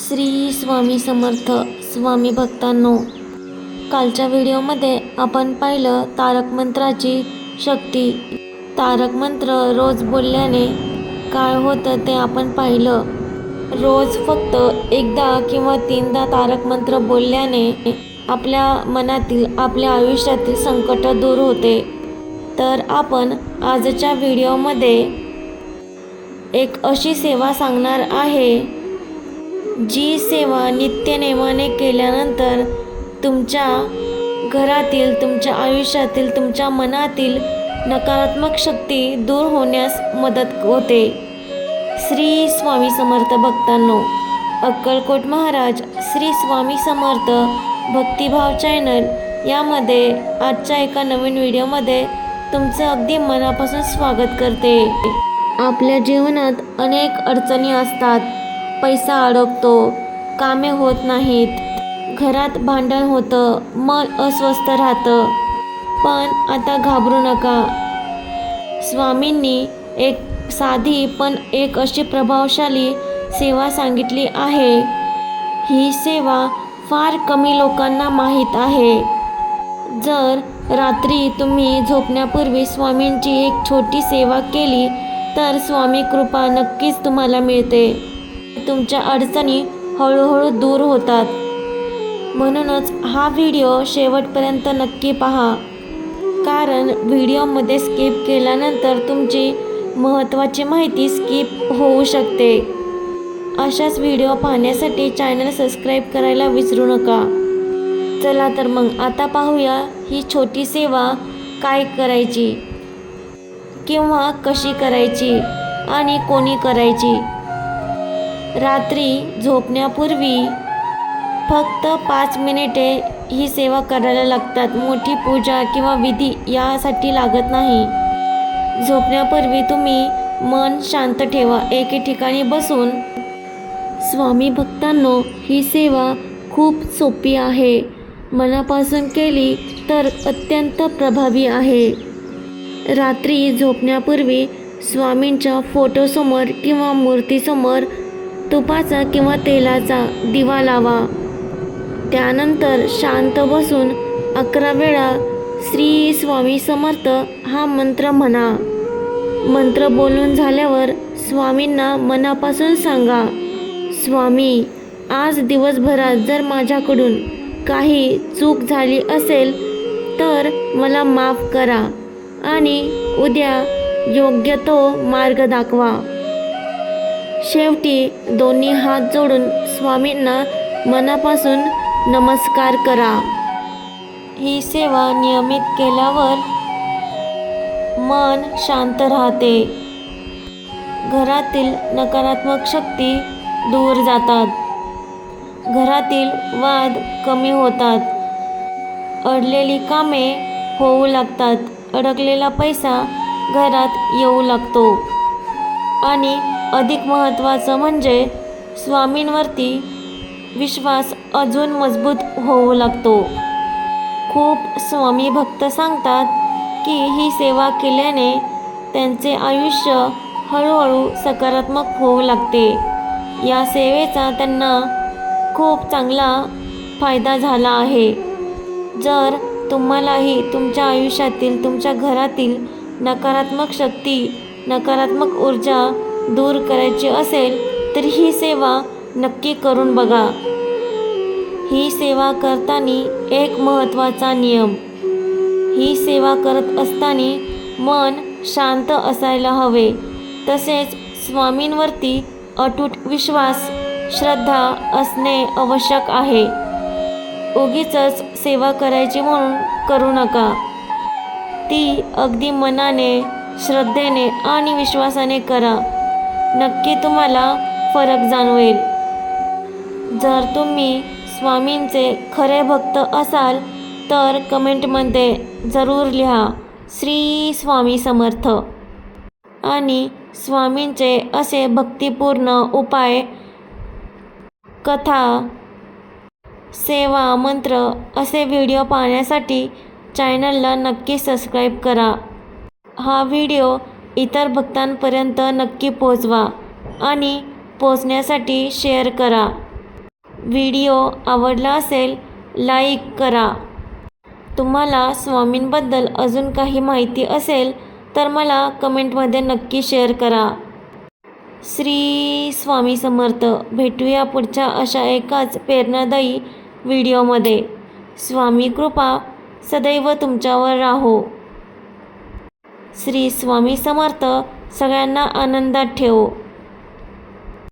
श्री स्वामी समर्थ. स्वामी भक्तांनो, कालच्या व्हिडिओमध्ये आपण पाहिलं तारक मंत्राची शक्ती. तारक मंत्र रोज बोलल्याने काय होतं ते आपण पाहिलं. रोज फक्त एकदा किंवा 3दा तारक मंत्र बोलल्याने आपल्या मनातील, आपल्या आयुष्यातील संकट दूर होते. तर आपण आजच्या व्हिडिओमध्ये एक अशी सेवा सांगणार आहे, जी सेवा नित्यनेमाने केल्यानंतर तुमच्या घरातील, तुमच्या आयुष्यातील, तुमच्या मनातील नकारात्मक शक्ती दूर होण्यास मदत होते. श्री स्वामी समर्थ भक्तांनो, अक्कलकोट महाराज श्री स्वामी समर्थ भक्तिभाव चॅनल यामध्ये आजच्या एका नवीन व्हिडिओमध्ये तुमचं अगदी मनापासून स्वागत करते. आपल्या जीवनात अनेक अडचणी असतात. पैसा अडकतो, कामे होत नाहीत, घरात भांडण होतं, मन अस्वस्थ राहतं. पण आता घाबरू नका. स्वामींनी एक साधी पण एक अशी प्रभावशाली सेवा सांगितली आहे. ही सेवा फार कमी लोकांना माहीत आहे. जर रात्री तुम्ही झोपण्यापूर्वी स्वामींची एक छोटी सेवा केली तर स्वामी कृपा नक्कीच तुम्हाला मिळते. तुमच्या अडचणी हळूहळू दूर होतात. म्हणूनच हा व्हिडिओ शेवटपर्यंत नक्की पहा, कारण व्हिडिओमध्ये स्किप केल्यानंतर तुमची महत्त्वाची माहिती स्किप होऊ शकते. अशाच व्हिडिओ पाहण्यासाठी चॅनल सबस्क्राईब करायला विसरू नका. चला तर मग आता पाहूया ही छोटी सेवा काय करायची किंवा कशी करायची आणि कोणी करायची. रात्री झोपण्यापूर्वी फक्त 5 मिनिटे ही सेवा करायला लागतात. मोठी पूजा किंवा विधी यासाठी लागत नाही. झोपण्यापूर्वी तुम्ही मन शांत ठेवा, एके ठिकाणी बसून. स्वामी भक्तांनो, ही सेवा खूप सोपी आहे. मनापासून केली तर अत्यंत प्रभावी आहे. रात्री झोपण्यापूर्वी स्वामींच्या फोटोसमोर किंवा मूर्तीसमोर तुपाचा किंवा तेलाचा दिवा लावा. त्यानंतर शांत बसून 11 वेळा श्री स्वामी समर्थ हा मंत्र म्हणा. मंत्र बोलून झाल्यावर स्वामींना मनापासून सांगा, स्वामी, आज दिवसभरात जर माझ्याकडून काही चूक झाली असेल तर मला माफ करा आणि उद्या योग्य तो मार्ग दाखवा. शेवटी दोन्ही हात जोडून स्वामींना मनापासून नमस्कार करा. ही सेवा नियमित केल्यावर मन शांत राहते, घरातील नकारात्मक शक्ती दूर जातात, घरातील वाद कमी होतात, अडलेली कामे होऊ लागतात, अडकलेला पैसा घरात येऊ लागतो आणि अधिक महत्त्वाचं म्हणजे स्वामींवरती विश्वास अजून मजबूत होऊ लागतो. खूप स्वामी भक्त सांगतात की ही सेवा केल्याने त्यांचे आयुष्य हळूहळू सकारात्मक होऊ लागते. या सेवेचा त्यांना खूप चांगला फायदा झाला आहे. जर तुम्हालाही तुमच्या आयुष्यातील, तुमच्या घरातील नकारात्मक शक्ती, नकारात्मक ऊर्जा दूर करायची असेल तर ही सेवा नक्की करून बघा. ही सेवा करताना एक महत्त्वाचा नियम, ही सेवा करत असताना मन शांत असायला हवे. तसेच स्वामींवरती अटूट विश्वास, श्रद्धा असणे आवश्यक आहे. उगीचच सेवा करायची म्हणून करू नका. ती अगदी मनाने, श्रद्धेने आणि विश्वासाने करा. नक्की तुम्हाला फरक जाणवेल. जर तुम्ही स्वामींचे खरे भक्त असाल तर कमेंटमध्ये जरूर लिहा श्री स्वामी समर्थ. आणि स्वामींचे असे भक्तिपूर्ण उपाय, कथा, सेवा, मंत्र असे व्हिडिओ पाहण्यासाठी चॅनलला नक्की सबस्क्राईब करा. हा व्हिडिओ इतर भक्तांपर्यंत नक्की पोहोचवा आणि पोहोचण्यासाठी शेअर करा. व्हिडिओ आवडला असेल लाईक करा. तुम्हाला स्वामींबद्दल अजून काही माहिती असेल तर मला कमेंटमध्ये नक्की शेअर करा. श्री स्वामी समर्थ. भेटूया पुढच्या अशा एकाच प्रेरणादायी व्हिडिओमध्ये. स्वामी कृपा सदैव तुमच्यावर राहो. श्री स्वामी समर्थ. सगळ्यांना आनंदात ठेवो.